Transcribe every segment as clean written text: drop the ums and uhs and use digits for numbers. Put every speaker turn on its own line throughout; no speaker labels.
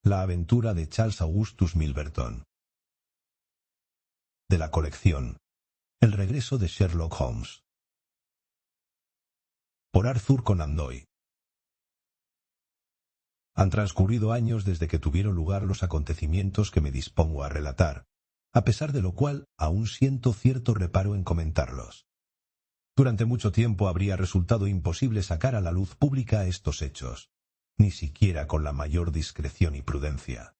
La aventura de Charles Augustus Milverton. De la colección El regreso de Sherlock Holmes. Por Arthur Conan Doyle. Han transcurrido años desde que tuvieron lugar los acontecimientos que me dispongo a relatar, a pesar de lo cual aún siento cierto reparo en comentarlos. Durante mucho tiempo habría resultado imposible sacar a la luz pública estos hechos, ni siquiera con la mayor discreción y prudencia.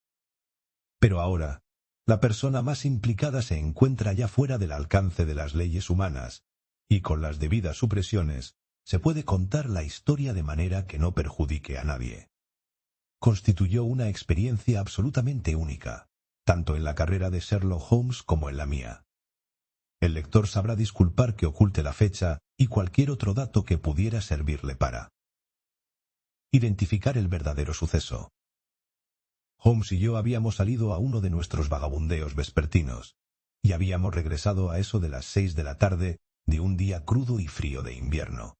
Pero ahora, la persona más implicada se encuentra ya fuera del alcance de las leyes humanas, y con las debidas supresiones se puede contar la historia de manera que no perjudique a nadie. Constituyó una experiencia absolutamente única, tanto en la carrera de Sherlock Holmes como en la mía. El lector sabrá disculpar que oculte la fecha y cualquier otro dato que pudiera servirle para identificar el verdadero suceso. Holmes y yo habíamos salido a uno de nuestros vagabundeos vespertinos, y habíamos regresado a eso de las 6 de la tarde de un día crudo y frío de invierno.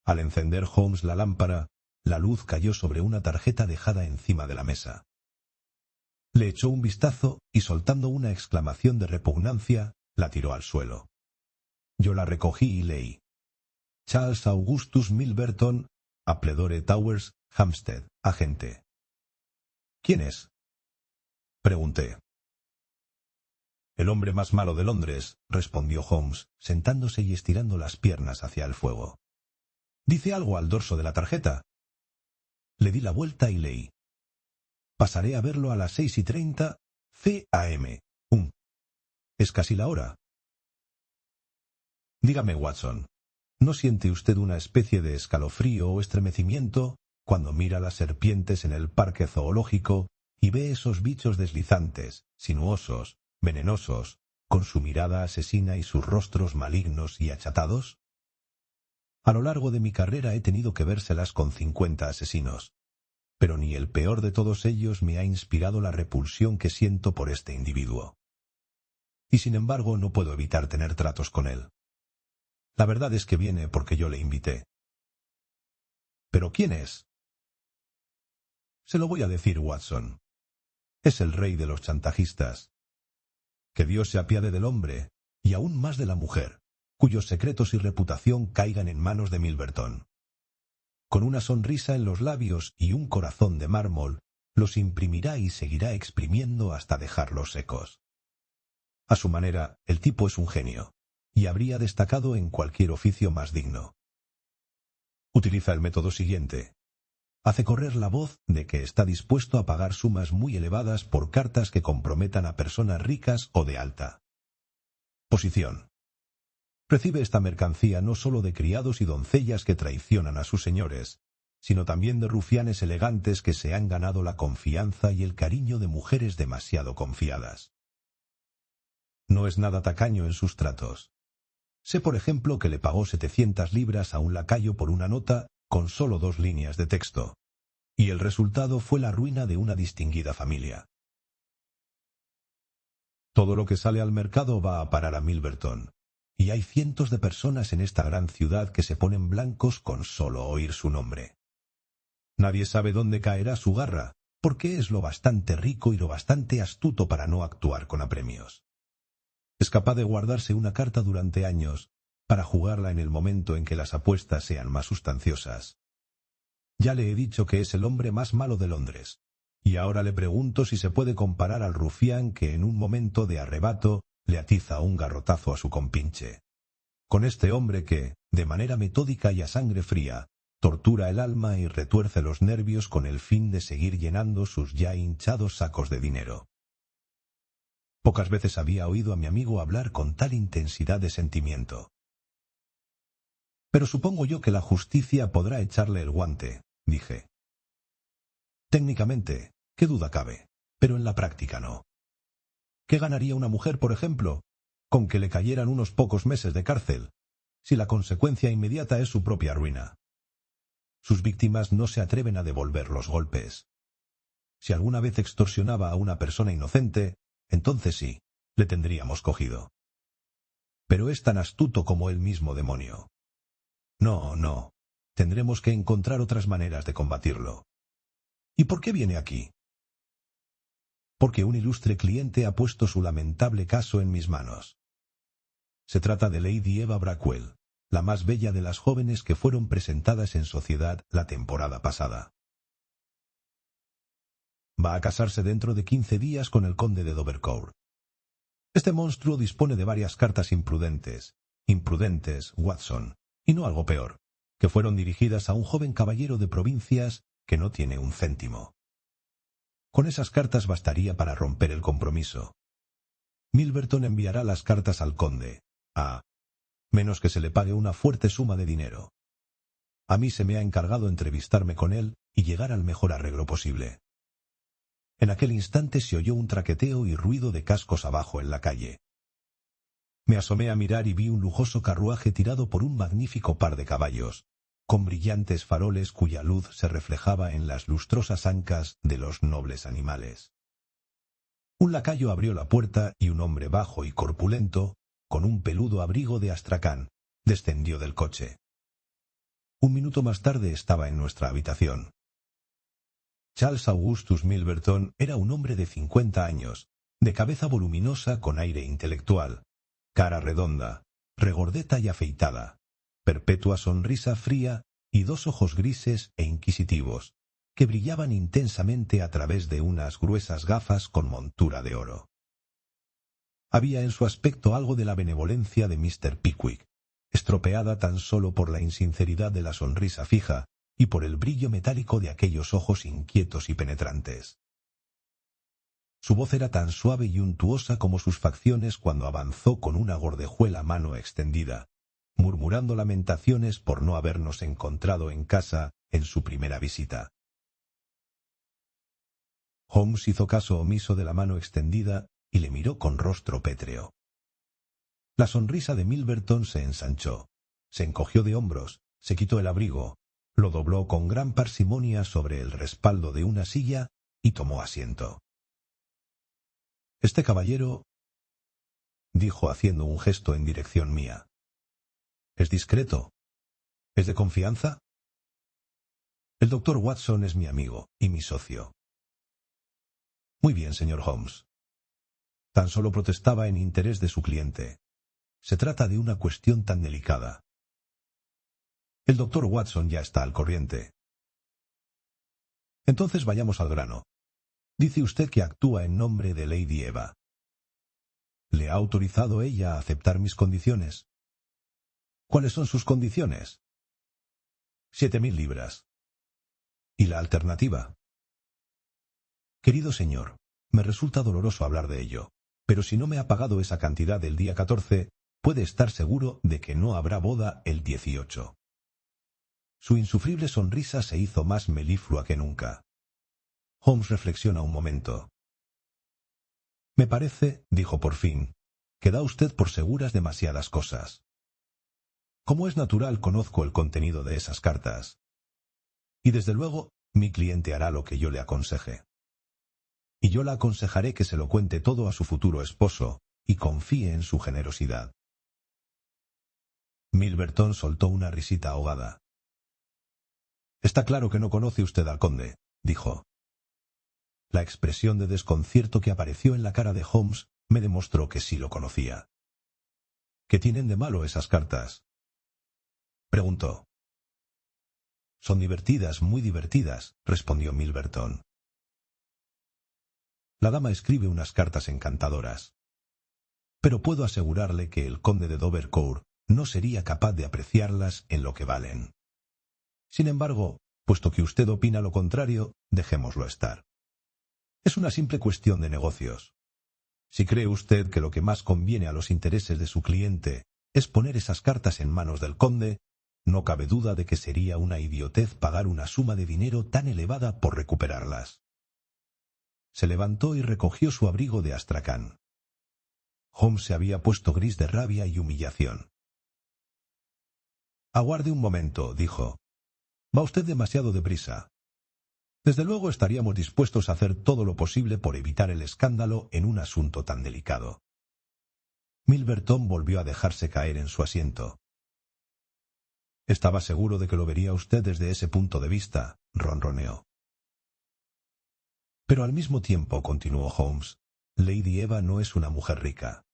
Al encender Holmes la lámpara, la luz cayó sobre una tarjeta dejada encima de la mesa. Le echó un vistazo y, soltando una exclamación de repugnancia, la tiró al suelo. Yo la recogí y leí: Charles Augustus Milverton, Appledore Towers, Hampstead, agente. ¿Quién es?, pregunté. El hombre más malo de Londres, respondió Holmes, sentándose y estirando las piernas hacia el fuego. ¿Dice algo al dorso de la tarjeta? Le di la vuelta y leí: Pasaré a verlo a las 6:30 c.am. Es casi la hora. Dígame, Watson, ¿no siente usted una especie de escalofrío o estremecimiento cuando mira las serpientes en el parque zoológico y ve esos bichos deslizantes, sinuosos, venenosos, con su mirada asesina y sus rostros malignos y achatados? A lo largo de mi carrera he tenido que vérselas con 50 asesinos, pero ni el peor de todos ellos me ha inspirado la repulsión que siento por este individuo. Y sin embargo no puedo evitar tener tratos con él. La verdad es que viene porque yo le invité. ¿Pero quién es? Se lo voy a decir, Watson. Es el rey de los chantajistas. Que Dios se apiade del hombre, y aún más de la mujer, cuyos secretos y reputación caigan en manos de Milverton. Con una sonrisa en los labios y un corazón de mármol, los imprimirá y seguirá exprimiendo hasta dejarlos secos. A su manera, el tipo es un genio, y habría destacado en cualquier oficio más digno. Utiliza el método siguiente. Hace correr la voz de que está dispuesto a pagar sumas muy elevadas por cartas que comprometan a personas ricas o de alta posición. Recibe esta mercancía no solo de criados y doncellas que traicionan a sus señores, sino también de rufianes elegantes que se han ganado la confianza y el cariño de mujeres demasiado confiadas. No es nada tacaño en sus tratos. Sé, por ejemplo, que le pagó 700 libras a un lacayo por una nota con solo 2 líneas de texto, y el resultado fue la ruina de una distinguida familia. Todo lo que sale al mercado va a parar a Milverton, y hay cientos de personas en esta gran ciudad que se ponen blancos con solo oír su nombre. Nadie sabe dónde caerá su garra, porque es lo bastante rico y lo bastante astuto para no actuar con apremios. Es capaz de guardarse una carta durante años, para jugarla en el momento en que las apuestas sean más sustanciosas. Ya le he dicho que es el hombre más malo de Londres, y ahora le pregunto si se puede comparar al rufián que en un momento de arrebato le atiza un garrotazo a su compinche. Con este hombre que, de manera metódica y a sangre fría, tortura el alma y retuerce los nervios con el fin de seguir llenando sus ya hinchados sacos de dinero. Pocas veces había oído a mi amigo hablar con tal intensidad de sentimiento. Pero supongo yo que la justicia podrá echarle el guante, dije. Técnicamente, qué duda cabe, pero en la práctica no. ¿Qué ganaría una mujer, por ejemplo, con que le cayeran unos pocos meses de cárcel, si la consecuencia inmediata es su propia ruina? Sus víctimas no se atreven a devolver los golpes. Si alguna vez extorsionaba a una persona inocente, entonces sí, le tendríamos cogido. Pero es tan astuto como el mismo demonio. No, tendremos que encontrar otras maneras de combatirlo. ¿Y por qué viene aquí? porque un ilustre cliente ha puesto su lamentable caso en mis manos. Se trata de Lady Eva Brackwell, la más bella de las jóvenes que fueron presentadas en sociedad la temporada pasada. Va a casarse dentro de 15 días con el conde de Dovercourt. Este monstruo dispone de varias cartas imprudentes, Watson, y no algo peor, que fueron dirigidas a un joven caballero de provincias que no tiene un céntimo. Con esas cartas bastaría para romper el compromiso. Milverton enviará las cartas al conde, menos que se le pague una fuerte suma de dinero. A mí se me ha encargado entrevistarme con él y llegar al mejor arreglo posible. En aquel instante se oyó un traqueteo y ruido de cascos abajo en la calle. Me asomé a mirar y vi un lujoso carruaje tirado por un magnífico par de caballos, con brillantes faroles cuya luz se reflejaba en las lustrosas ancas de los nobles animales. Un lacayo abrió la puerta y un hombre bajo y corpulento, con un peludo abrigo de astracán, descendió del coche. Un minuto más tarde estaba en nuestra habitación. Charles Augustus Milverton era un hombre de 50 años, de cabeza voluminosa con aire intelectual, cara redonda, regordeta y afeitada, perpetua sonrisa fría y dos ojos grises e inquisitivos, que brillaban intensamente a través de unas gruesas gafas con montura de oro. Había en su aspecto algo de la benevolencia de Mr. Pickwick, estropeada tan solo por la insinceridad de la sonrisa fija y por el brillo metálico de aquellos ojos inquietos y penetrantes. Su voz era tan suave y untuosa como sus facciones cuando avanzó con una gordejuela mano extendida, murmurando lamentaciones por no habernos encontrado en casa en su primera visita. Holmes hizo caso omiso de la mano extendida y le miró con rostro pétreo. La sonrisa de Milverton se ensanchó, se encogió de hombros, se quitó el abrigo, lo dobló con gran parsimonia sobre el respaldo de una silla y tomó asiento. «Este caballero», dijo haciendo un gesto en dirección mía, «es discreto. ¿Es de confianza?» «El doctor Watson es mi amigo y mi socio». «Muy bien, señor Holmes. Tan solo protestaba en interés de su cliente. Se trata de una cuestión tan delicada. El doctor Watson ya está al corriente. Entonces vayamos al grano. Dice usted que actúa en nombre de Lady Eva. ¿Le ha autorizado ella a aceptar mis condiciones? ¿Cuáles son sus condiciones? 7.000 libras. ¿Y la alternativa? Querido señor, me resulta doloroso hablar de ello, pero si no me ha pagado esa cantidad el día 14, puede estar seguro de que no habrá boda el 18. Su insufrible sonrisa se hizo más meliflua que nunca. Holmes reflexiona un momento. «Me parece», dijo por fin, «que da usted por seguras demasiadas cosas. Como es natural, conozco el contenido de esas cartas. Y desde luego, mi cliente hará lo que yo le aconseje. Y yo la aconsejaré que se lo cuente todo a su futuro esposo y confíe en su generosidad». Milverton soltó una risita ahogada. «Está claro que no conoce usted al conde», dijo. La expresión de desconcierto que apareció en la cara de Holmes me demostró que sí lo conocía. «¿Qué tienen de malo esas cartas?», preguntó. «Son divertidas, muy divertidas», respondió Milverton. «La dama escribe unas cartas encantadoras. Pero puedo asegurarle que el conde de Dovercourt no sería capaz de apreciarlas en lo que valen. Sin embargo, puesto que usted opina lo contrario, dejémoslo estar. Es una simple cuestión de negocios. Si cree usted que lo que más conviene a los intereses de su cliente es poner esas cartas en manos del conde, no cabe duda de que sería una idiotez pagar una suma de dinero tan elevada por recuperarlas». Se levantó y recogió su abrigo de astracán. Holmes se había puesto gris de rabia y humillación. «Aguarde un momento», dijo. «Va usted demasiado deprisa. Desde luego estaríamos dispuestos a hacer todo lo posible por evitar el escándalo en un asunto tan delicado». Milverton volvió a dejarse caer en su asiento. «Estaba seguro de que lo vería usted desde ese punto de vista», ronroneó. Pero al mismo tiempo, continuó Holmes, Lady Eva no es una mujer rica.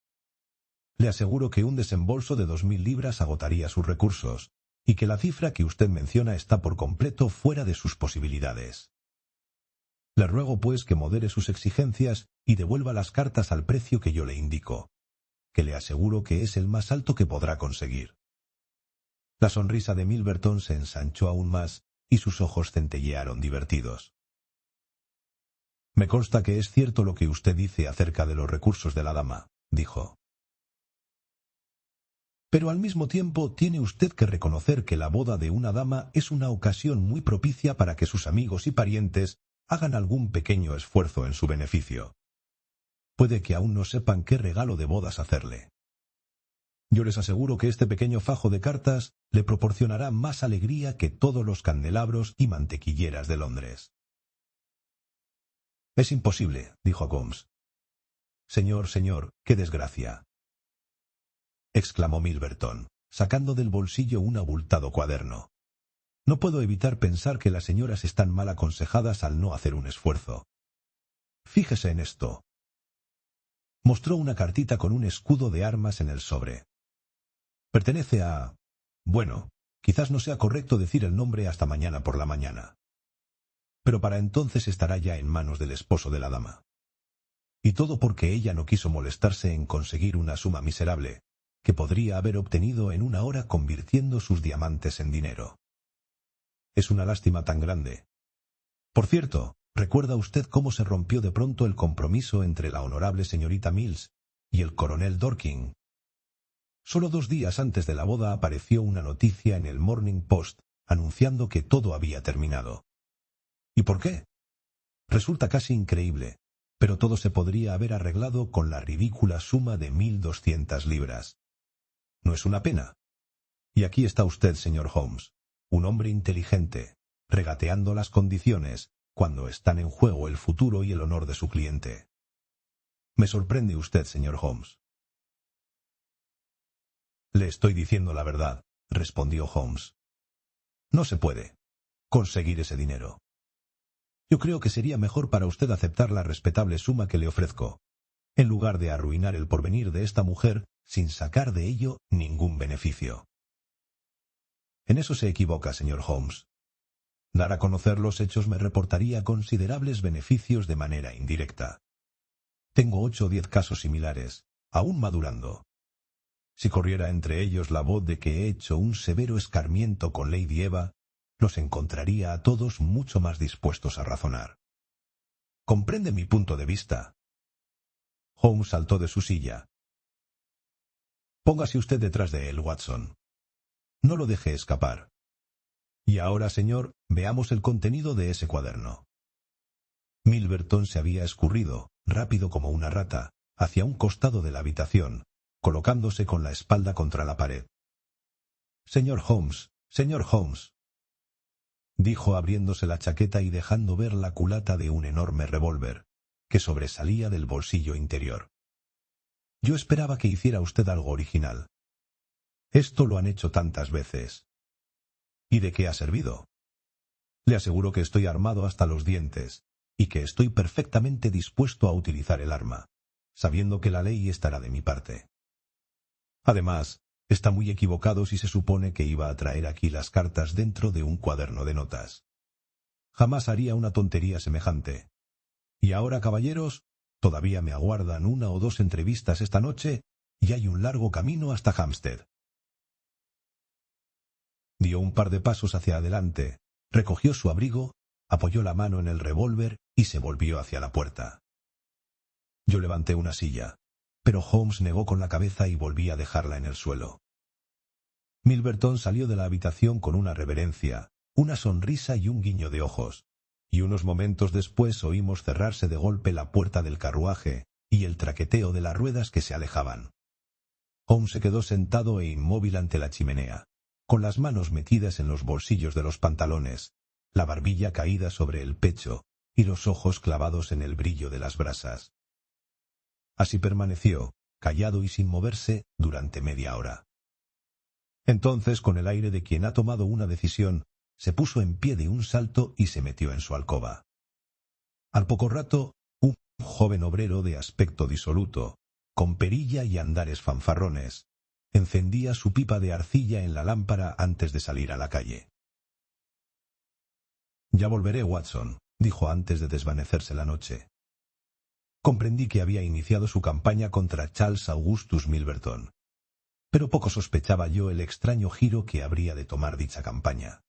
Le aseguro que un desembolso de 2000 libras agotaría sus recursos, y que la cifra que usted menciona está por completo fuera de sus posibilidades. Le ruego, pues, que modere sus exigencias y devuelva las cartas al precio que yo le indico, que le aseguro que es el más alto que podrá conseguir. La sonrisa de Milverton se ensanchó aún más y sus ojos centellearon divertidos. Me consta que es cierto lo que usted dice acerca de los recursos de la dama, dijo. Pero al mismo tiempo tiene usted que reconocer que la boda de una dama es una ocasión muy propicia para que sus amigos y parientes hagan algún pequeño esfuerzo en su beneficio. Puede que aún no sepan qué regalo de bodas hacerle. Yo les aseguro que este pequeño fajo de cartas le proporcionará más alegría que todos los candelabros y mantequilleras de Londres. Es imposible, dijo Holmes. Señor, qué desgracia, exclamó Milverton, sacando del bolsillo un abultado cuaderno. No puedo evitar pensar que las señoras están mal aconsejadas al no hacer un esfuerzo. Fíjese en esto. Mostró una cartita con un escudo de armas en el sobre. Pertenece a... Bueno, quizás no sea correcto decir el nombre hasta mañana por la mañana. Pero para entonces estará ya en manos del esposo de la dama. Y todo porque ella no quiso molestarse en conseguir una suma miserable, que podría haber obtenido en una hora convirtiendo sus diamantes en dinero. Es una lástima tan grande. Por cierto, ¿recuerda usted cómo se rompió de pronto el compromiso entre la honorable señorita Mills y el coronel Dorking? Solo 2 días antes de la boda apareció una noticia en el Morning Post anunciando que todo había terminado. ¿Y por qué? Resulta casi increíble, pero todo se podría haber arreglado con la ridícula suma de 1200 libras. ¿No es una pena? Y aquí está usted, señor Holmes, un hombre inteligente, regateando las condiciones cuando están en juego el futuro y el honor de su cliente. Me sorprende usted, señor Holmes. Le estoy diciendo la verdad, respondió Holmes. No se puede conseguir ese dinero. Yo creo que sería mejor para usted aceptar la respetable suma que le ofrezco, en lugar de arruinar el porvenir de esta mujer sin sacar de ello ningún beneficio. En eso se equivoca, señor Holmes. Dar a conocer los hechos me reportaría considerables beneficios de manera indirecta. Tengo 8 o 10 casos similares, aún madurando. Si corriera entre ellos la voz de que he hecho un severo escarmiento con Lady Eva, los encontraría a todos mucho más dispuestos a razonar. ¿Comprende mi punto de vista? Holmes saltó de su silla. Póngase usted detrás de él, Watson. No lo deje escapar. Y ahora, señor, veamos el contenido de ese cuaderno. Milverton se había escurrido, rápido como una rata, hacia un costado de la habitación, colocándose con la espalda contra la pared. Señor Holmes, dijo abriéndose la chaqueta y dejando ver la culata de un enorme revólver, que sobresalía del bolsillo interior. Yo esperaba que hiciera usted algo original. Esto lo han hecho tantas veces. ¿Y de qué ha servido? Le aseguro que estoy armado hasta los dientes, y que estoy perfectamente dispuesto a utilizar el arma, sabiendo que la ley estará de mi parte. Además, está muy equivocado si se supone que iba a traer aquí las cartas dentro de un cuaderno de notas. Jamás haría una tontería semejante. Y ahora, caballeros, todavía me aguardan 1 o 2 entrevistas esta noche y hay un largo camino hasta Hampstead. Dio un par de pasos hacia adelante, recogió su abrigo, apoyó la mano en el revólver y se volvió hacia la puerta. Yo levanté una silla, pero Holmes negó con la cabeza y volví a dejarla en el suelo. Milverton salió de la habitación con una reverencia, una sonrisa y un guiño de ojos, y unos momentos después oímos cerrarse de golpe la puerta del carruaje y el traqueteo de las ruedas que se alejaban. Holmes se quedó sentado e inmóvil ante la chimenea, con las manos metidas en los bolsillos de los pantalones, la barbilla caída sobre el pecho y los ojos clavados en el brillo de las brasas. Así permaneció, callado y sin moverse, durante media hora. Entonces, con el aire de quien ha tomado una decisión, se puso en pie de un salto y se metió en su alcoba. Al poco rato, un joven obrero de aspecto disoluto, con perilla y andares fanfarrones, encendía su pipa de arcilla en la lámpara antes de salir a la calle. «Ya volveré, Watson», dijo antes de desvanecerse la noche. Comprendí que había iniciado su campaña contra Charles Augustus Milverton, pero poco sospechaba yo el extraño giro que habría de tomar dicha campaña.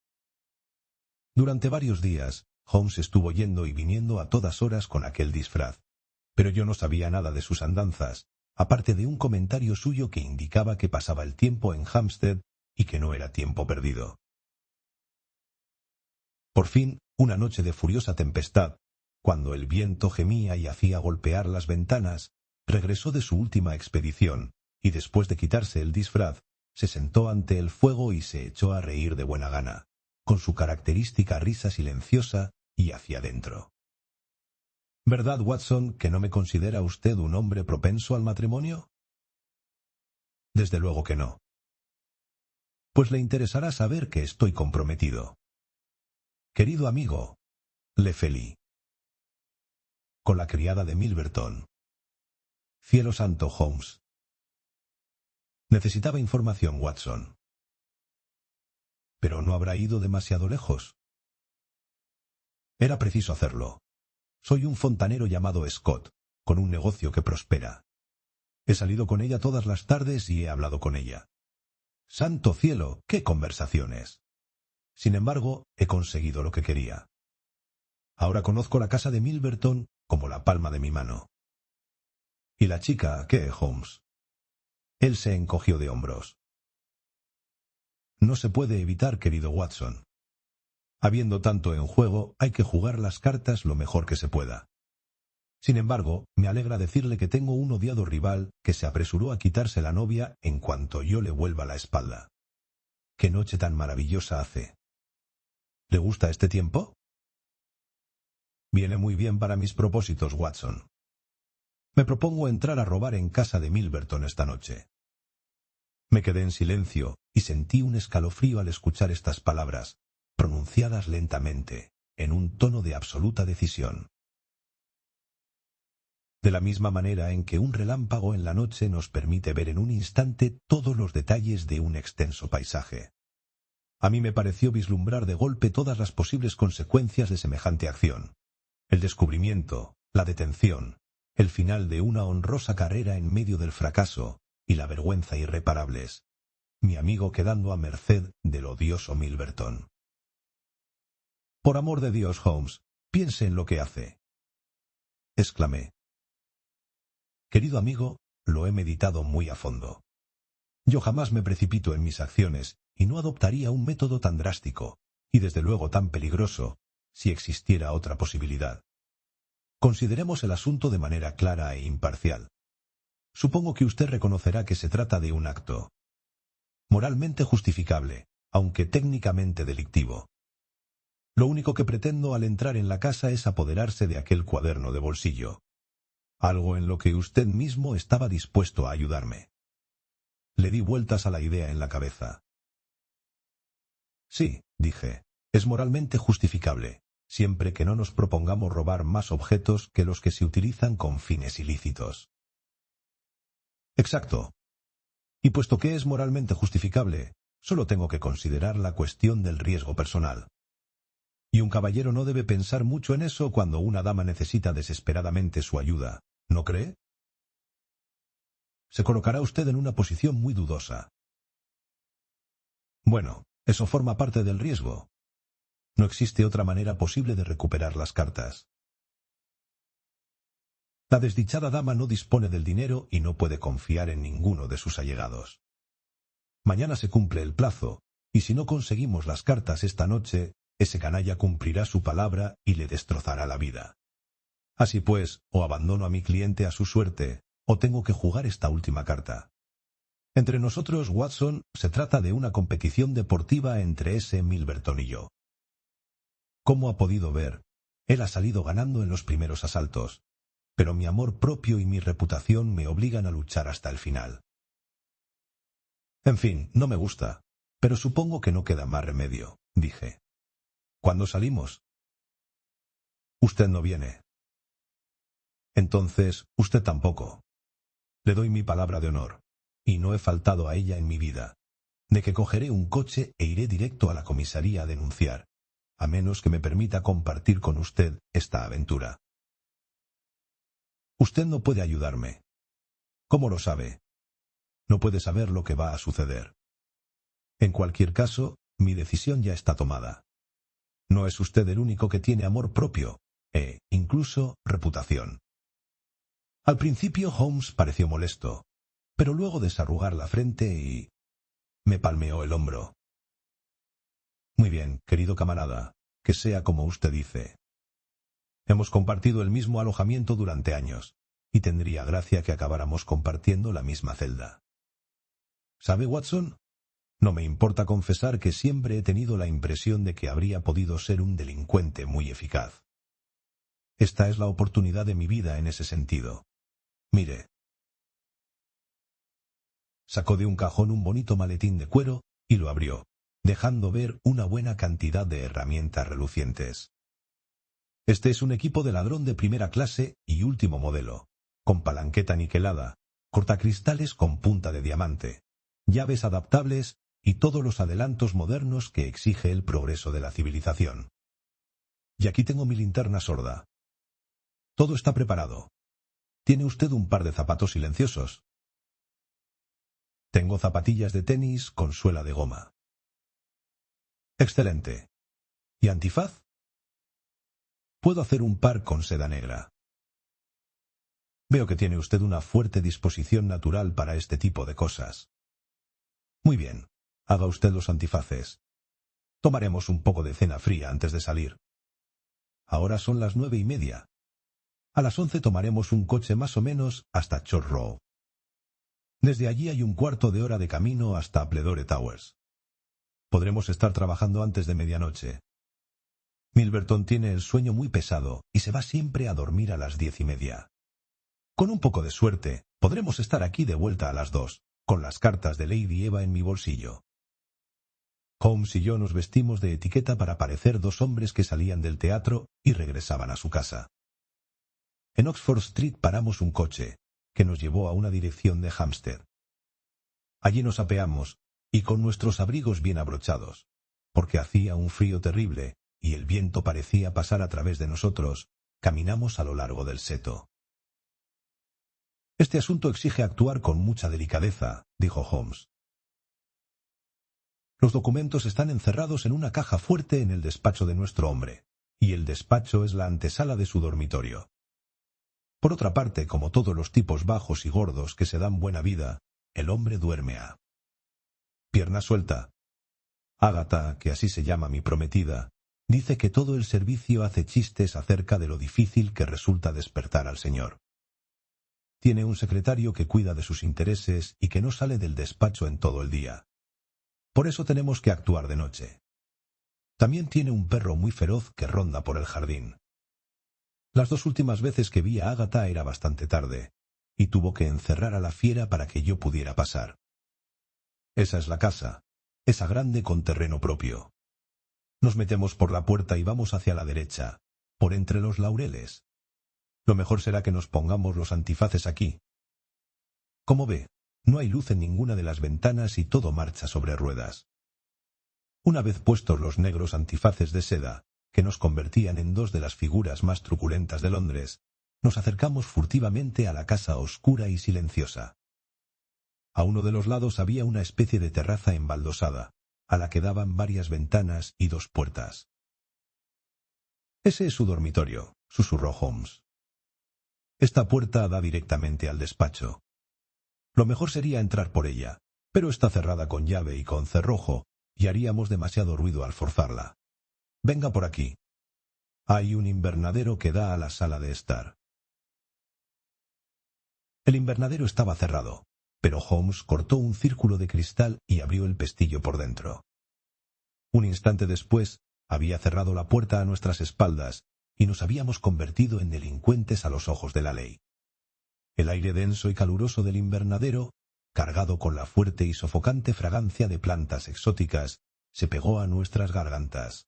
Durante varios días, Holmes estuvo yendo y viniendo a todas horas con aquel disfraz, pero yo no sabía nada de sus andanzas, aparte de un comentario suyo que indicaba que pasaba el tiempo en Hampstead y que no era tiempo perdido. Por fin, una noche de furiosa tempestad, cuando el viento gemía y hacía golpear las ventanas, regresó de su última expedición, y después de quitarse el disfraz, se sentó ante el fuego y se echó a reír de buena gana, con su característica risa silenciosa y hacia adentro. ¿Verdad, Watson, que no me considera usted un hombre propenso al matrimonio? Desde luego que no. Pues le interesará saber que estoy comprometido. Querido amigo, Le Feli. Con la criada de Milverton. Cielo santo, Holmes. Necesitaba información, Watson. Pero no habrá ido demasiado lejos. Era preciso hacerlo. Soy un fontanero llamado Scott, con un negocio que prospera. He salido con ella todas las tardes y he hablado con ella. ¡Santo cielo! ¡Qué conversaciones! Sin embargo, he conseguido lo que quería. Ahora conozco la casa de Milverton como la palma de mi mano. ¿Y la chica qué, Holmes? Él se encogió de hombros. No se puede evitar, querido Watson. Habiendo tanto en juego, hay que jugar las cartas lo mejor que se pueda. Sin embargo, me alegra decirle que tengo un odiado rival que se apresuró a quitarse la novia en cuanto yo le vuelva la espalda. ¡Qué noche tan maravillosa hace! ¿Le gusta este tiempo? Viene muy bien para mis propósitos, Watson. Me propongo entrar a robar en casa de Milverton esta noche. Me quedé en silencio y sentí un escalofrío al escuchar estas palabras, pronunciadas lentamente, en un tono de absoluta decisión. De la misma manera en que un relámpago en la noche nos permite ver en un instante todos los detalles de un extenso paisaje. A mí me pareció vislumbrar de golpe todas las posibles consecuencias de semejante acción. El descubrimiento, la detención, el final de una honrosa carrera en medio del fracaso y la vergüenza irreparables. Mi amigo quedando a merced del odioso Milverton. Por amor de Dios, Holmes, piense en lo que hace. Exclamé. Querido amigo, lo he meditado muy a fondo. Yo jamás me precipito en mis acciones y no adoptaría un método tan drástico, y desde luego tan peligroso, si existiera otra posibilidad. Consideremos el asunto de manera clara e imparcial. Supongo que usted reconocerá que se trata de un acto moralmente justificable, aunque técnicamente delictivo. Lo único que pretendo al entrar en la casa es apoderarse de aquel cuaderno de bolsillo, algo en lo que usted mismo estaba dispuesto a ayudarme. Le di vueltas a la idea en la cabeza. Sí, dije, es moralmente justificable, siempre que no nos propongamos robar más objetos que los que se utilizan con fines ilícitos. Exacto. Y puesto que es moralmente justificable, solo tengo que considerar la cuestión del riesgo personal. Y un caballero no debe pensar mucho en eso cuando una dama necesita desesperadamente su ayuda, ¿no cree? Se colocará usted en una posición muy dudosa. Bueno, eso forma parte del riesgo. No existe otra manera posible de recuperar las cartas. La desdichada dama no dispone del dinero y no puede confiar en ninguno de sus allegados. Mañana se cumple el plazo, y si no conseguimos las cartas esta noche, ese canalla cumplirá su palabra y le destrozará la vida. Así pues, o abandono a mi cliente a su suerte, o tengo que jugar esta última carta. Entre nosotros, Watson, se trata de una competición deportiva entre ese Milverton y yo. Como ha podido ver, él ha salido ganando en los primeros asaltos, pero mi amor propio y mi reputación me obligan a luchar hasta el final. En fin, no me gusta, pero supongo que no queda más remedio, dije. ¿Cuándo salimos? Usted no viene, Entonces, usted tampoco. Le doy mi palabra de honor, y no he faltado a ella en mi vida, de que cogeré un coche e iré directo a la comisaría a denunciar, a menos que me permita compartir con usted esta aventura. Usted no puede ayudarme. ¿Cómo lo sabe? No puede saber lo que va a suceder. En cualquier caso, mi decisión ya está tomada. No es usted el único que tiene amor propio, e, incluso, reputación. Al principio Holmes pareció molesto, pero luego desarrugar la frente y me palmeó el hombro. Muy bien, querido camarada, que sea como usted dice. Hemos compartido el mismo alojamiento durante años, y tendría gracia que acabáramos compartiendo la misma celda. ¿Sabe, Watson? No me importa confesar que siempre he tenido la impresión de que habría podido ser un delincuente muy eficaz. Esta es la oportunidad de mi vida en ese sentido. Mire. Sacó de un cajón un bonito maletín de cuero y lo abrió, dejando ver una buena cantidad de herramientas relucientes. Este es un equipo de ladrón de primera clase y último modelo, con palanqueta niquelada, cortacristales con punta de diamante, llaves adaptables y todos los adelantos modernos que exige el progreso de la civilización. Y aquí tengo mi linterna sorda. Todo está preparado. ¿Tiene usted un par de zapatos silenciosos? Tengo zapatillas de tenis con suela de goma. Excelente. ¿Y antifaz? Puedo hacer un par con seda negra. Veo que tiene usted una fuerte disposición natural para este tipo de cosas. Muy bien, haga usted los antifaces. Tomaremos un poco de cena fría antes de salir. Ahora son las 9:30. A las 11 tomaremos un coche más o menos hasta Church Row. Desde allí hay un cuarto de hora de camino hasta Pledore Towers. Podremos estar trabajando antes de medianoche. Milverton tiene el sueño muy pesado y se va siempre a dormir a las 10:30. Con un poco de suerte, podremos estar aquí de vuelta a las 2, con las cartas de Lady Eva en mi bolsillo. Holmes y yo nos vestimos de etiqueta para parecer dos hombres que salían del teatro y regresaban a su casa. En Oxford Street paramos un coche, que nos llevó a una dirección de Hampstead. Allí nos apeamos, y con nuestros abrigos bien abrochados, porque hacía un frío terrible, y el viento parecía pasar a través de nosotros, caminamos a lo largo del seto. Este asunto exige actuar con mucha delicadeza, dijo Holmes. Los documentos están encerrados en una caja fuerte en el despacho de nuestro hombre, y el despacho es la antesala de su dormitorio. Por otra parte, como todos los tipos bajos y gordos que se dan buena vida, el hombre duerme a pierna suelta. Ágata, que así se llama mi prometida, dice que todo el servicio hace chistes acerca de lo difícil que resulta despertar al señor. Tiene un secretario que cuida de sus intereses y que no sale del despacho en todo el día. Por eso tenemos que actuar de noche. También tiene un perro muy feroz que ronda por el jardín. Las 2 últimas veces que vi a Ágata era bastante tarde, y tuvo que encerrar a la fiera para que yo pudiera pasar. Esa es la casa, esa grande con terreno propio. Nos metemos por la puerta y vamos hacia la derecha, por entre los laureles. Lo mejor será que nos pongamos los antifaces aquí. Como ve, no hay luz en ninguna de las ventanas y todo marcha sobre ruedas. Una vez puestos los negros antifaces de seda, que nos convertían en 2 de las figuras más truculentas de Londres, nos acercamos furtivamente a la casa oscura y silenciosa. A uno de los lados había una especie de terraza embaldosada, a la que daban varias ventanas y 2 puertas. «Ese es su dormitorio», susurró Holmes. «Esta puerta da directamente al despacho. Lo mejor sería entrar por ella, pero está cerrada con llave y con cerrojo, y haríamos demasiado ruido al forzarla. Venga por aquí. Hay un invernadero que da a la sala de estar». El invernadero estaba cerrado, pero Holmes cortó un círculo de cristal y abrió el pestillo por dentro. Un instante después, había cerrado la puerta a nuestras espaldas y nos habíamos convertido en delincuentes a los ojos de la ley. El aire denso y caluroso del invernadero, cargado con la fuerte y sofocante fragancia de plantas exóticas, se pegó a nuestras gargantas.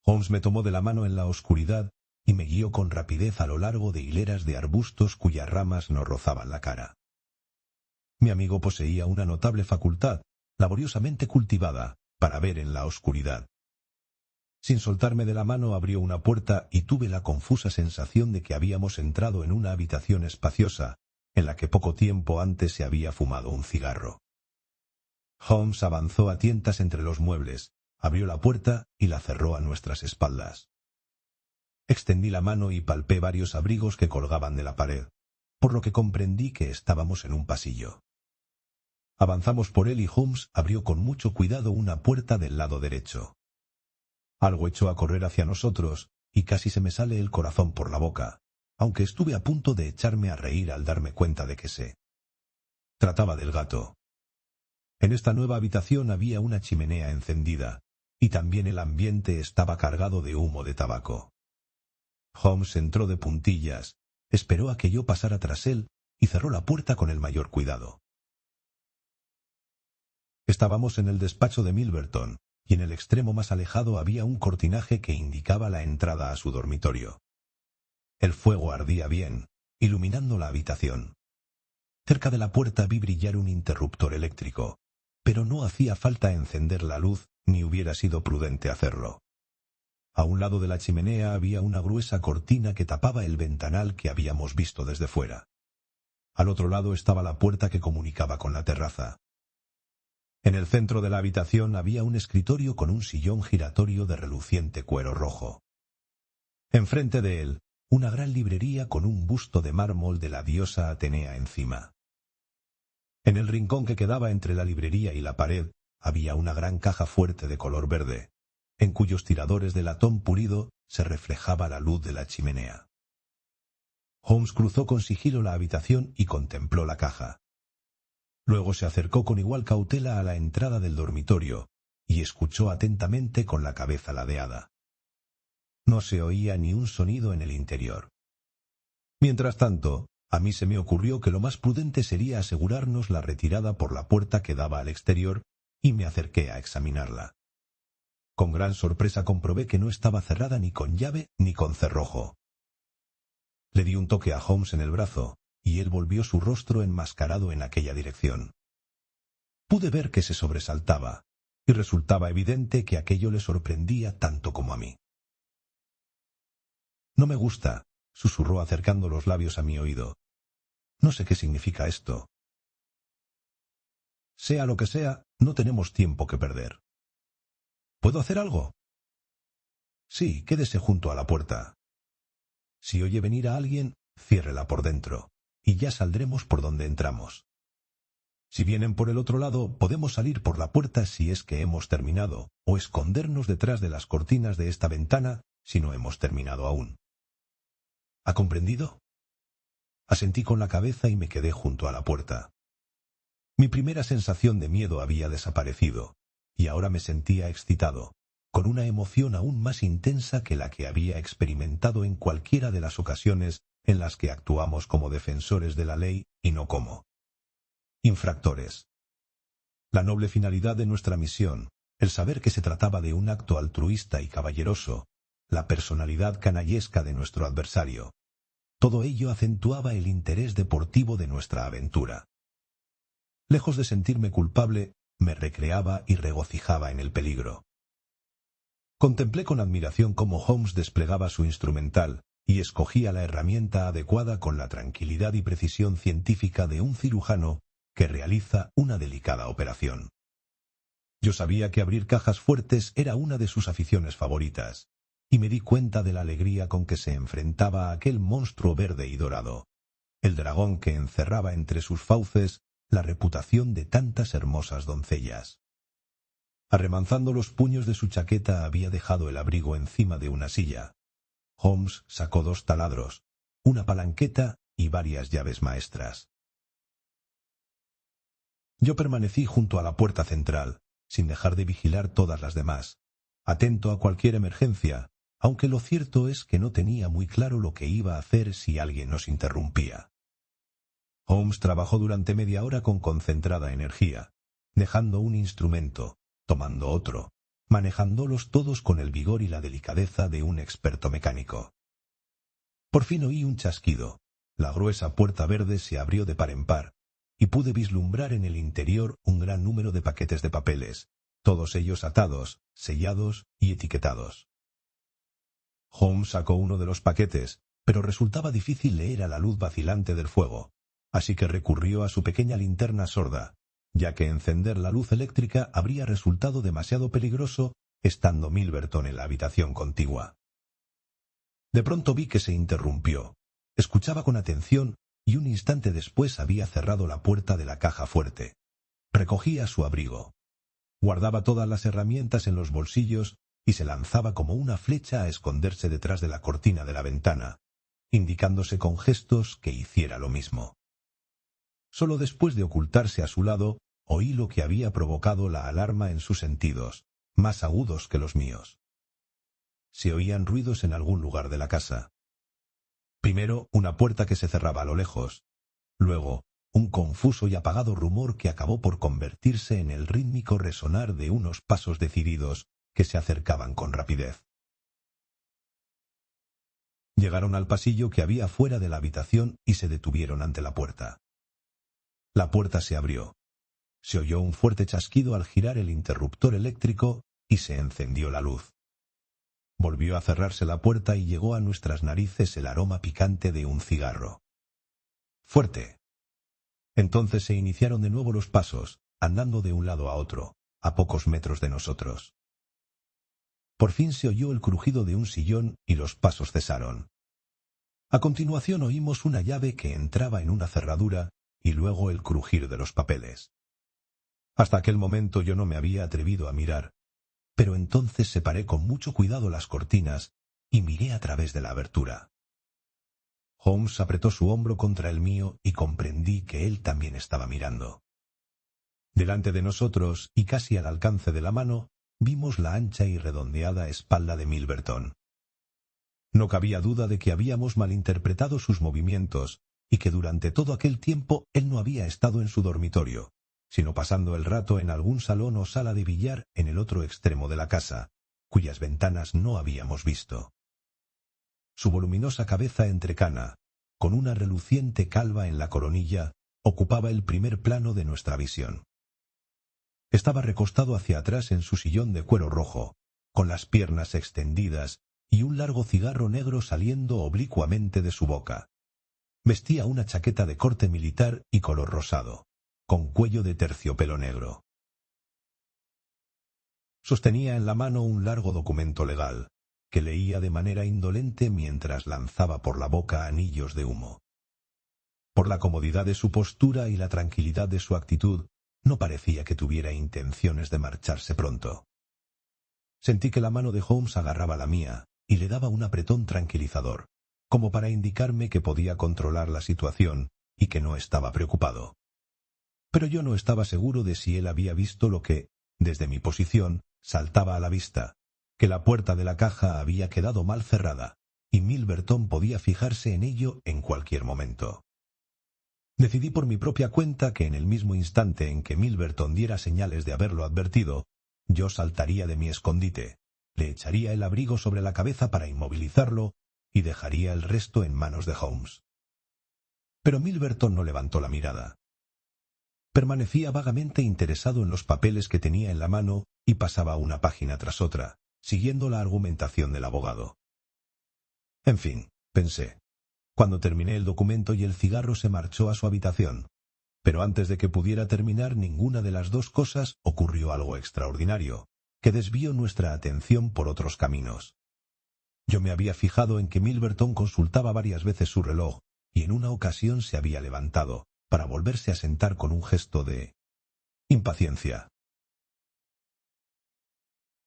Holmes me tomó de la mano en la oscuridad y me guió con rapidez a lo largo de hileras de arbustos cuyas ramas nos rozaban la cara. Mi amigo poseía una notable facultad, laboriosamente cultivada, para ver en la oscuridad. Sin soltarme de la mano abrió una puerta y tuve la confusa sensación de que habíamos entrado en una habitación espaciosa, en la que poco tiempo antes se había fumado un cigarro. Holmes avanzó a tientas entre los muebles, abrió la puerta y la cerró a nuestras espaldas. Extendí la mano y palpé varios abrigos que colgaban de la pared, por lo que comprendí que estábamos en un pasillo. Avanzamos por él y Holmes abrió con mucho cuidado una puerta del lado derecho. Algo echó a correr hacia nosotros y casi se me sale el corazón por la boca, aunque estuve a punto de echarme a reír al darme cuenta de que sé. Trataba del gato. En esta nueva habitación había una chimenea encendida, y también el ambiente estaba cargado de humo de tabaco. Holmes entró de puntillas, esperó a que yo pasara tras él y cerró la puerta con el mayor cuidado. Estábamos en el despacho de Milverton, y en el extremo más alejado había un cortinaje que indicaba la entrada a su dormitorio. El fuego ardía bien, iluminando la habitación. Cerca de la puerta vi brillar un interruptor eléctrico, pero no hacía falta encender la luz ni hubiera sido prudente hacerlo. A un lado de la chimenea había una gruesa cortina que tapaba el ventanal que habíamos visto desde fuera. Al otro lado estaba la puerta que comunicaba con la terraza. En el centro de la habitación había un escritorio con un sillón giratorio de reluciente cuero rojo. Enfrente de él, una gran librería con un busto de mármol de la diosa Atenea encima. En el rincón que quedaba entre la librería y la pared había una gran caja fuerte de color verde, en cuyos tiradores de latón pulido se reflejaba la luz de la chimenea. Holmes cruzó con sigilo la habitación y contempló la caja. Luego se acercó con igual cautela a la entrada del dormitorio y escuchó atentamente con la cabeza ladeada. No se oía ni un sonido en el interior. Mientras tanto, a mí se me ocurrió que lo más prudente sería asegurarnos la retirada por la puerta que daba al exterior y me acerqué a examinarla. Con gran sorpresa comprobé que no estaba cerrada ni con llave ni con cerrojo. Le di un toque a Holmes en el brazo, y él volvió su rostro enmascarado en aquella dirección. Pude ver que se sobresaltaba, y resultaba evidente que aquello le sorprendía tanto como a mí. «No me gusta», susurró acercando los labios a mi oído. «No sé qué significa esto». «Sea lo que sea, no tenemos tiempo que perder». «¿Puedo hacer algo?» «Sí, quédese junto a la puerta. Si oye venir a alguien, ciérrela por dentro, y ya saldremos por donde entramos. Si vienen por el otro lado, podemos salir por la puerta si es que hemos terminado, o escondernos detrás de las cortinas de esta ventana si no hemos terminado aún. ¿Ha comprendido?» Asentí con la cabeza y me quedé junto a la puerta. Mi primera sensación de miedo había desaparecido, y ahora me sentía excitado, con una emoción aún más intensa que la que había experimentado en cualquiera de las ocasiones en las que actuamos como defensores de la ley y no como infractores. La noble finalidad de nuestra misión, el saber que se trataba de un acto altruista y caballeroso, la personalidad canallesca de nuestro adversario, todo ello acentuaba el interés deportivo de nuestra aventura. Lejos de sentirme culpable, me recreaba y regocijaba en el peligro. Contemplé con admiración cómo Holmes desplegaba su instrumental y escogía la herramienta adecuada con la tranquilidad y precisión científica de un cirujano que realiza una delicada operación. Yo sabía que abrir cajas fuertes era una de sus aficiones favoritas, y me di cuenta de la alegría con que se enfrentaba a aquel monstruo verde y dorado, el dragón que encerraba entre sus fauces la reputación de tantas hermosas doncellas. Arremanzando los puños de su chaqueta había dejado el abrigo encima de una silla. Holmes sacó 2 taladros, una palanqueta y varias llaves maestras. Yo permanecí junto a la puerta central, sin dejar de vigilar todas las demás, atento a cualquier emergencia, aunque lo cierto es que no tenía muy claro lo que iba a hacer si alguien nos interrumpía. Holmes trabajó durante media hora con concentrada energía, dejando un instrumento, tomando otro, manejándolos todos con el vigor y la delicadeza de un experto mecánico. Por fin oí un chasquido. La gruesa puerta verde se abrió de par en par, y pude vislumbrar en el interior un gran número de paquetes de papeles, todos ellos atados, sellados y etiquetados. Holmes sacó uno de los paquetes, pero resultaba difícil leer a la luz vacilante del fuego, así que recurrió a su pequeña linterna sorda, ya que encender la luz eléctrica habría resultado demasiado peligroso estando Milverton en la habitación contigua. De pronto vi que se interrumpió. Escuchaba con atención y un instante después había cerrado la puerta de la caja fuerte. Recogía su abrigo. Guardaba todas las herramientas en los bolsillos y se lanzaba como una flecha a esconderse detrás de la cortina de la ventana, indicándose con gestos que hiciera lo mismo. Solo después de ocultarse a su lado, oí lo que había provocado la alarma en sus sentidos, más agudos que los míos. Se oían ruidos en algún lugar de la casa. Primero, una puerta que se cerraba a lo lejos. Luego, un confuso y apagado rumor que acabó por convertirse en el rítmico resonar de unos pasos decididos que se acercaban con rapidez. Llegaron al pasillo que había fuera de la habitación y se detuvieron ante la puerta. La puerta se abrió. Se oyó un fuerte chasquido al girar el interruptor eléctrico y se encendió la luz. Volvió a cerrarse la puerta y llegó a nuestras narices el aroma picante de un cigarro. ¡Fuerte! Entonces se iniciaron de nuevo los pasos, andando de un lado a otro, a pocos metros de nosotros. Por fin se oyó el crujido de un sillón y los pasos cesaron. A continuación oímos una llave que entraba en una cerradura y luego el crujir de los papeles. Hasta aquel momento yo no me había atrevido a mirar, pero entonces separé con mucho cuidado las cortinas y miré a través de la abertura. Holmes apretó su hombro contra el mío y comprendí que él también estaba mirando. Delante de nosotros, y casi al alcance de la mano, vimos la ancha y redondeada espalda de Milverton. No cabía duda de que habíamos malinterpretado sus movimientos y que durante todo aquel tiempo él no había estado en su dormitorio, sino pasando el rato en algún salón o sala de billar en el otro extremo de la casa, cuyas ventanas no habíamos visto. Su voluminosa cabeza entrecana, con una reluciente calva en la coronilla, ocupaba el primer plano de nuestra visión. Estaba recostado hacia atrás en su sillón de cuero rojo, con las piernas extendidas y un largo cigarro negro saliendo oblicuamente de su boca. Vestía una chaqueta de corte militar y color rosado, con cuello de terciopelo negro. Sostenía en la mano un largo documento legal, que leía de manera indolente mientras lanzaba por la boca anillos de humo. Por la comodidad de su postura y la tranquilidad de su actitud, no parecía que tuviera intenciones de marcharse pronto. Sentí que la mano de Holmes agarraba la mía y le daba un apretón tranquilizador, como para indicarme que podía controlar la situación y que no estaba preocupado. Pero yo no estaba seguro de si él había visto lo que, desde mi posición, saltaba a la vista, que la puerta de la caja había quedado mal cerrada, y Milverton podía fijarse en ello en cualquier momento. Decidí por mi propia cuenta que en el mismo instante en que Milverton diera señales de haberlo advertido, yo saltaría de mi escondite, le echaría el abrigo sobre la cabeza para inmovilizarlo y dejaría el resto en manos de Holmes. Pero Milverton no levantó la mirada. Permanecía vagamente interesado en los papeles que tenía en la mano y pasaba una página tras otra, siguiendo la argumentación del abogado. En fin, pensé. Cuando terminé el documento y el cigarro se marchó a su habitación. Pero antes de que pudiera terminar ninguna de las dos cosas ocurrió algo extraordinario, que desvió nuestra atención por otros caminos. Yo me había fijado en que Milverton consultaba varias veces su reloj y en una ocasión se había levantado, para volverse a sentar con un gesto de impaciencia.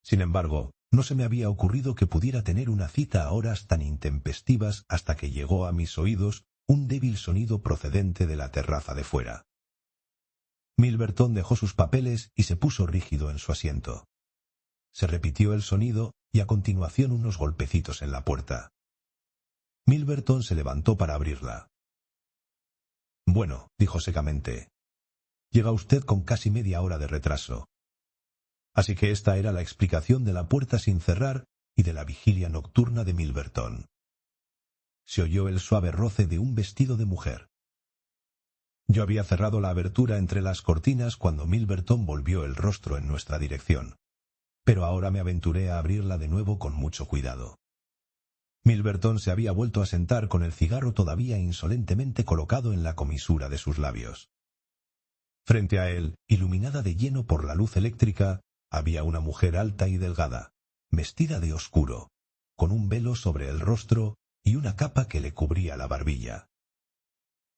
Sin embargo, no se me había ocurrido que pudiera tener una cita a horas tan intempestivas hasta que llegó a mis oídos un débil sonido procedente de la terraza de fuera. Milverton dejó sus papeles y se puso rígido en su asiento. Se repitió el sonido y a continuación unos golpecitos en la puerta. Milverton se levantó para abrirla. «Bueno», dijo secamente, «llega usted con casi media hora de retraso». Así que esta era la explicación de la puerta sin cerrar y de la vigilia nocturna de Milverton. Se oyó el suave roce de un vestido de mujer. Yo había cerrado la abertura entre las cortinas cuando Milverton volvió el rostro en nuestra dirección, pero ahora me aventuré a abrirla de nuevo con mucho cuidado. Milverton se había vuelto a sentar con el cigarro todavía insolentemente colocado en la comisura de sus labios. Frente a él, iluminada de lleno por la luz eléctrica, había una mujer alta y delgada, vestida de oscuro, con un velo sobre el rostro y una capa que le cubría la barbilla.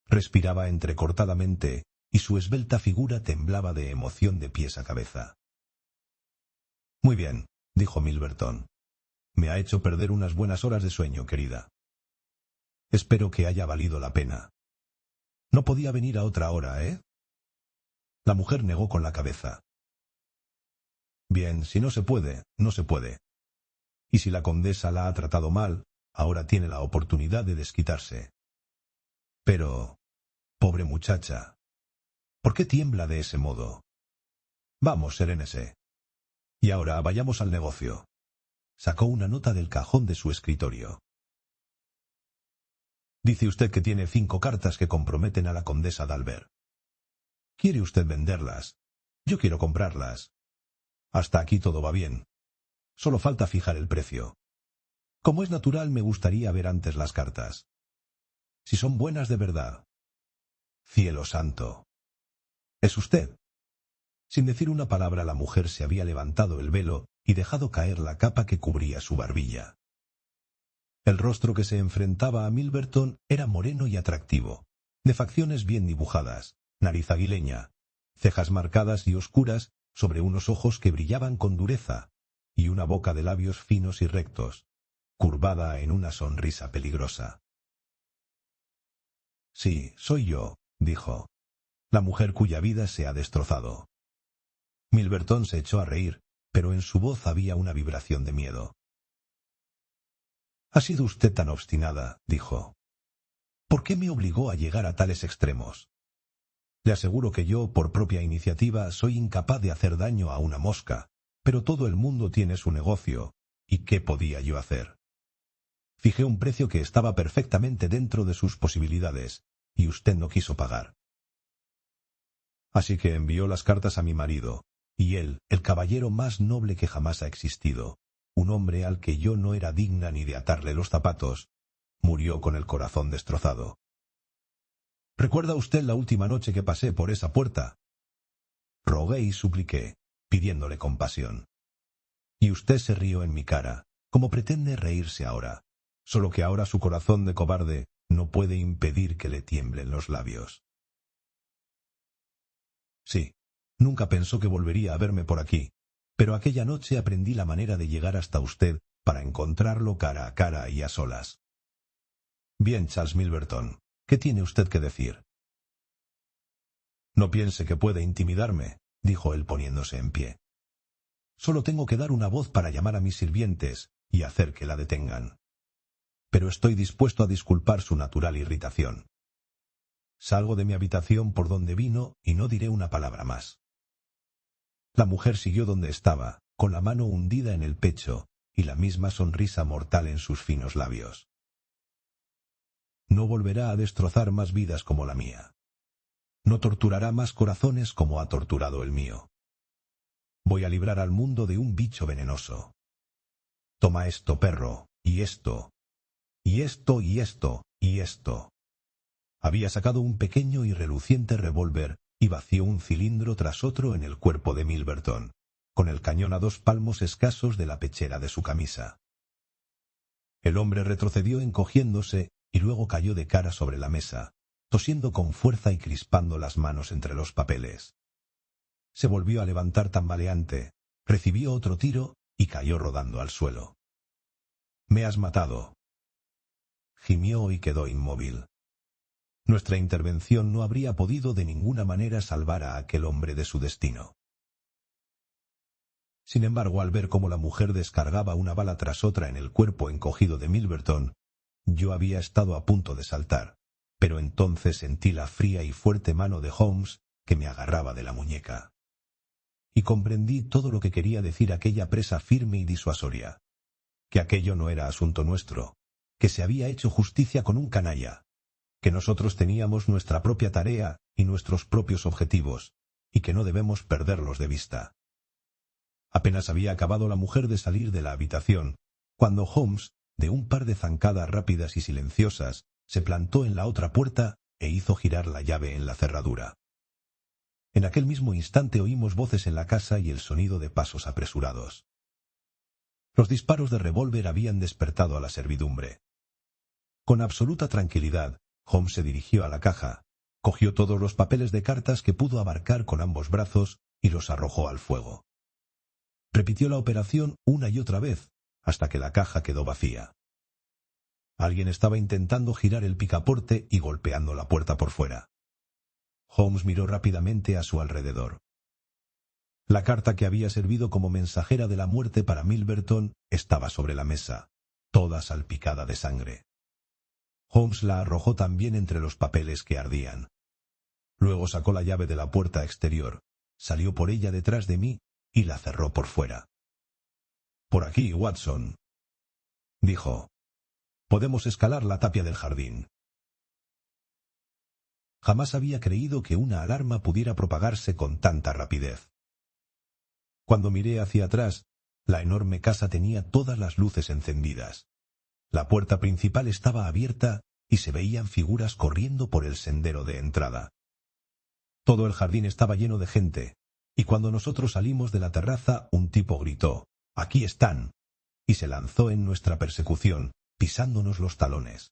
Respiraba entrecortadamente y su esbelta figura temblaba de emoción de pies a cabeza. «Muy bien», dijo Milverton. «Me ha hecho perder unas buenas horas de sueño, querida. Espero que haya valido la pena. No podía venir a otra hora, ¿eh?» La mujer negó con la cabeza. «Bien, si no se puede, no se puede. Y si la condesa la ha tratado mal, ahora tiene la oportunidad de desquitarse. Pero, pobre muchacha, ¿por qué tiembla de ese modo? Vamos, serénese. Y ahora vayamos al negocio». Sacó una nota del cajón de su escritorio. «Dice usted que tiene 5 cartas que comprometen a la condesa d'Albert. ¿Quiere usted venderlas? Yo quiero comprarlas. Hasta aquí todo va bien. Solo falta fijar el precio. Como es natural, me gustaría ver antes las cartas. Si son buenas de verdad. Cielo santo. ¿Es usted?» Sin decir una palabra, la mujer se había levantado el velo y dejado caer la capa que cubría su barbilla. El rostro que se enfrentaba a Milverton era moreno y atractivo, de facciones bien dibujadas, nariz aguileña, cejas marcadas y oscuras sobre unos ojos que brillaban con dureza, y una boca de labios finos y rectos, curvada en una sonrisa peligrosa. «Sí, soy yo», dijo, «la mujer cuya vida se ha destrozado». Milverton se echó a reír, pero en su voz había una vibración de miedo. «Ha sido usted tan obstinada», dijo. «¿Por qué me obligó a llegar a tales extremos? Le aseguro que yo, por propia iniciativa, soy incapaz de hacer daño a una mosca, pero todo el mundo tiene su negocio, ¿y qué podía yo hacer? Fijé un precio que estaba perfectamente dentro de sus posibilidades, y usted no quiso pagar. Así que envió las cartas a mi marido, y él, el caballero más noble que jamás ha existido, un hombre al que yo no era digna ni de atarle los zapatos, murió con el corazón destrozado. ¿Recuerda usted la última noche que pasé por esa puerta? Rogué y supliqué, pidiéndole compasión. Y usted se rió en mi cara, como pretende reírse ahora, solo que ahora su corazón de cobarde no puede impedir que le tiemblen los labios. Sí, nunca pensó que volvería a verme por aquí, pero aquella noche aprendí la manera de llegar hasta usted para encontrarlo cara a cara y a solas. Bien, Charles Milverton, ¿qué tiene usted que decir? No piense que puede intimidarme, dijo él poniéndose en pie. Solo tengo que dar una voz para llamar a mis sirvientes y hacer que la detengan. Pero estoy dispuesto a disculpar su natural irritación. Salgo de mi habitación por donde vino y no diré una palabra más. La mujer siguió donde estaba, con la mano hundida en el pecho y la misma sonrisa mortal en sus finos labios. No volverá a destrozar más vidas como la mía. No torturará más corazones como ha torturado el mío. Voy a librar al mundo de un bicho venenoso. Toma esto, perro, y esto, y esto, y esto, y esto. Había sacado un pequeño y reluciente revólver y vació un cilindro tras otro en el cuerpo de Milverton, con el cañón a 2 palmos escasos de la pechera de su camisa. El hombre retrocedió encogiéndose y luego cayó de cara sobre la mesa, tosiendo con fuerza y crispando las manos entre los papeles. Se volvió a levantar tambaleante, recibió otro tiro y cayó rodando al suelo. «Me has matado», gimió y quedó inmóvil. Nuestra intervención no habría podido de ninguna manera salvar a aquel hombre de su destino. Sin embargo, al ver cómo la mujer descargaba una bala tras otra en el cuerpo encogido de Milverton, yo había estado a punto de saltar, pero entonces sentí la fría y fuerte mano de Holmes que me agarraba de la muñeca. Y comprendí todo lo que quería decir aquella presa firme y disuasoria, que aquello no era asunto nuestro, que se había hecho justicia con un canalla, que nosotros teníamos nuestra propia tarea y nuestros propios objetivos, y que no debemos perderlos de vista. Apenas había acabado la mujer de salir de la habitación, cuando Holmes, de un par de zancadas rápidas y silenciosas, se plantó en la otra puerta e hizo girar la llave en la cerradura. En aquel mismo instante oímos voces en la casa y el sonido de pasos apresurados. Los disparos de revólver habían despertado a la servidumbre. Con absoluta tranquilidad, Holmes se dirigió a la caja, cogió todos los papeles de cartas que pudo abarcar con ambos brazos y los arrojó al fuego. Repitió la operación una y otra vez, hasta que la caja quedó vacía. Alguien estaba intentando girar el picaporte y golpeando la puerta por fuera. Holmes miró rápidamente a su alrededor. La carta que había servido como mensajera de la muerte para Milverton estaba sobre la mesa, toda salpicada de sangre. Holmes la arrojó también entre los papeles que ardían. Luego sacó la llave de la puerta exterior, salió por ella detrás de mí y la cerró por fuera. «Por aquí, Watson», dijo. «Podemos escalar la tapia del jardín». Jamás había creído que una alarma pudiera propagarse con tanta rapidez. Cuando miré hacia atrás, la enorme casa tenía todas las luces encendidas. La puerta principal estaba abierta y se veían figuras corriendo por el sendero de entrada. Todo el jardín estaba lleno de gente, y cuando nosotros salimos de la terraza, un tipo gritó: «¡Aquí están!» y se lanzó en nuestra persecución, pisándonos los talones.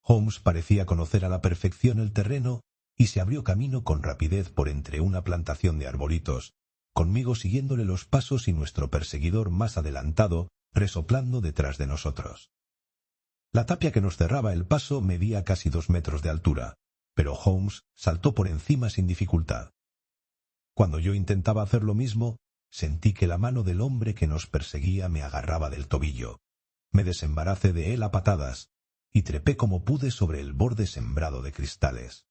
Holmes parecía conocer a la perfección el terreno y se abrió camino con rapidez por entre una plantación de arbolitos, conmigo siguiéndole los pasos y nuestro perseguidor más adelantado, resoplando detrás de nosotros. La tapia que nos cerraba el paso medía casi 2 metros de altura, pero Holmes saltó por encima sin dificultad. Cuando yo intentaba hacer lo mismo, sentí que la mano del hombre que nos perseguía me agarraba del tobillo. Me desembaracé de él a patadas y trepé como pude sobre el borde sembrado de cristales.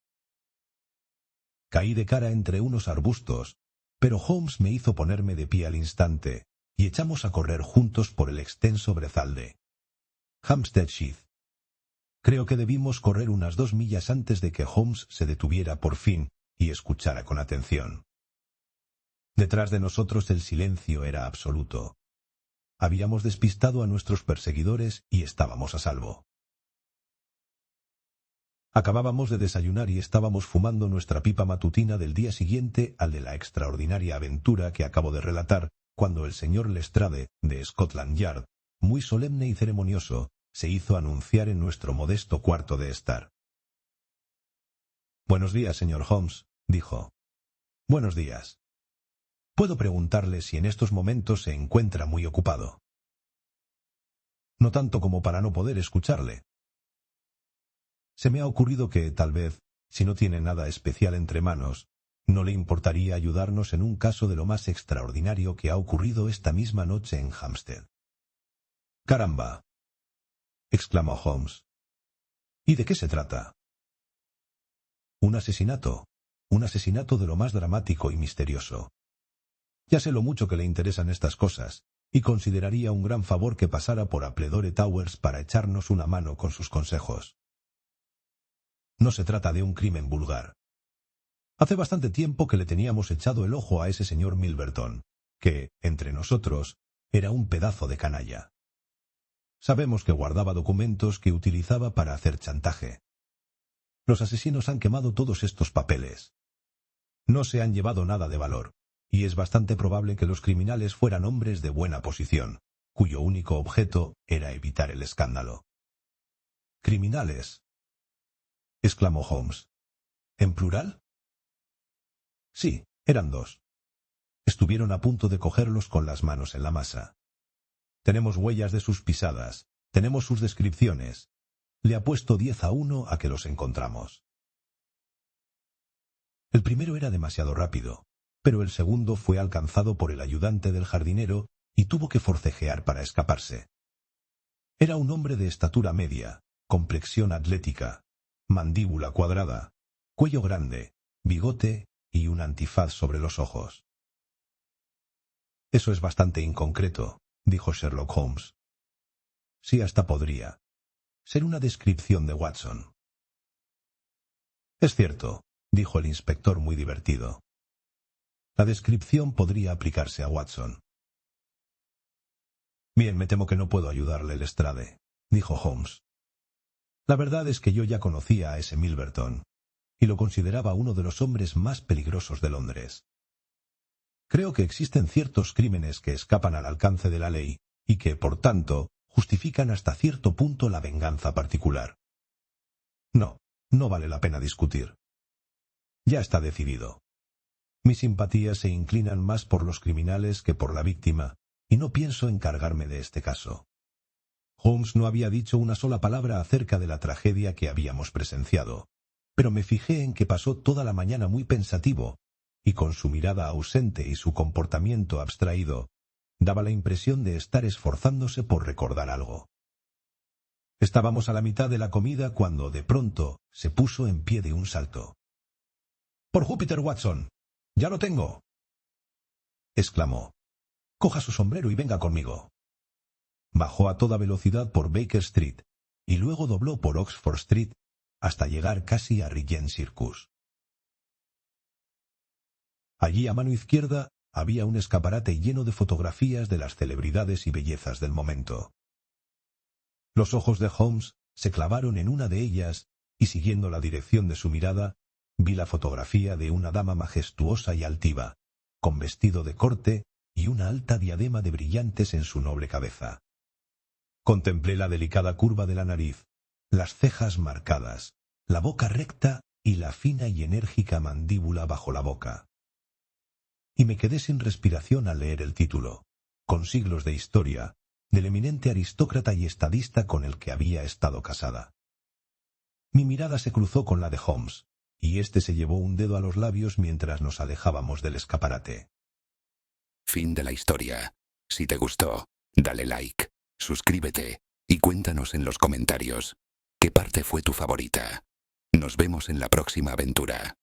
Caí de cara entre unos arbustos, pero Holmes me hizo ponerme de pie al instante, y echamos a correr juntos por el extenso brezal de Hampstead Heath. Creo que debimos correr unas 2 millas antes de que Holmes se detuviera por fin y escuchara con atención. Detrás de nosotros el silencio era absoluto. Habíamos despistado a nuestros perseguidores y estábamos a salvo. Acabábamos de desayunar y estábamos fumando nuestra pipa matutina del día siguiente al de la extraordinaria aventura que acabo de relatar, cuando el señor Lestrade, de Scotland Yard, muy solemne y ceremonioso, se hizo anunciar en nuestro modesto cuarto de estar. «Buenos días, señor Holmes», dijo. «Buenos días. ¿Puedo preguntarle si en estos momentos se encuentra muy ocupado?» «No tanto como para no poder escucharle. Se me ha ocurrido que, tal vez, si no tiene nada especial entre manos, no le importaría ayudarnos en un caso de lo más extraordinario que ha ocurrido esta misma noche en Hampstead». «¡Caramba!», exclamó Holmes. «¿Y de qué se trata?» Un asesinato de lo más dramático y misterioso. Ya sé lo mucho que le interesan estas cosas, y consideraría un gran favor que pasara por Appledore Towers para echarnos una mano con sus consejos. No se trata de un crimen vulgar. Hace bastante tiempo que le teníamos echado el ojo a ese señor Milverton, que, entre nosotros, era un pedazo de canalla. Sabemos que guardaba documentos que utilizaba para hacer chantaje. Los asesinos han quemado todos estos papeles. No se han llevado nada de valor, y es bastante probable que los criminales fueran hombres de buena posición, cuyo único objeto era evitar el escándalo. «¿Criminales?», exclamó Holmes. «¿En plural?» «Sí, eran 2. Estuvieron a punto de cogerlos con las manos en la masa. Tenemos huellas de sus pisadas, tenemos sus descripciones. Le apuesto 10-1 a que los encontramos». El primero era demasiado rápido, pero el segundo fue alcanzado por el ayudante del jardinero y tuvo que forcejear para escaparse. Era un hombre de estatura media, complexión atlética, mandíbula cuadrada, cuello grande, bigote y un antifaz sobre los ojos. «Eso es bastante inconcreto», dijo Sherlock Holmes. «Sí, hasta podría. ser una descripción de Watson. Es cierto, dijo el inspector muy divertido. La descripción podría aplicarse a Watson. Bien, me temo que no puedo ayudarle, Lestrade, dijo Holmes. La verdad es que yo ya conocía a ese Milverton, y lo consideraba uno de los hombres más peligrosos de Londres. Creo que existen ciertos crímenes que escapan al alcance de la ley y que, por tanto, justifican hasta cierto punto la venganza particular. No vale la pena discutir. Ya está decidido. Mis simpatías se inclinan más por los criminales que por la víctima, y no pienso encargarme de este caso. Holmes no había dicho una sola palabra acerca de la tragedia que habíamos presenciado, pero me fijé en que pasó toda la mañana muy pensativo, y con su mirada ausente y su comportamiento abstraído, daba la impresión de estar esforzándose por recordar algo. Estábamos a la mitad de la comida cuando, de pronto, se puso en pie de un salto. —¡Por Júpiter, Watson! ¡Ya lo tengo! —exclamó. —Coja su sombrero y venga conmigo. Bajó a toda velocidad por Baker Street y luego dobló por Oxford Street hasta llegar casi a Regent Circus. Allí a mano izquierda había un escaparate lleno de fotografías de las celebridades y bellezas del momento. Los ojos de Holmes se clavaron en una de ellas y, siguiendo la dirección de su mirada, vi la fotografía de una dama majestuosa y altiva, con vestido de corte y una alta diadema de brillantes en su noble cabeza. Contemplé la delicada curva de la nariz, las cejas marcadas, la boca recta y la fina y enérgica mandíbula bajo la boca. Y me quedé sin respiración al leer el título, con siglos de historia, del eminente aristócrata y estadista con el que había estado casada. Mi mirada se cruzó con la de Holmes, y éste se llevó un dedo a los labios mientras nos alejábamos del escaparate.
Fin de la historia. Si te gustó, dale like, suscríbete y cuéntanos en los comentarios qué parte fue tu favorita. Nos vemos en la próxima aventura.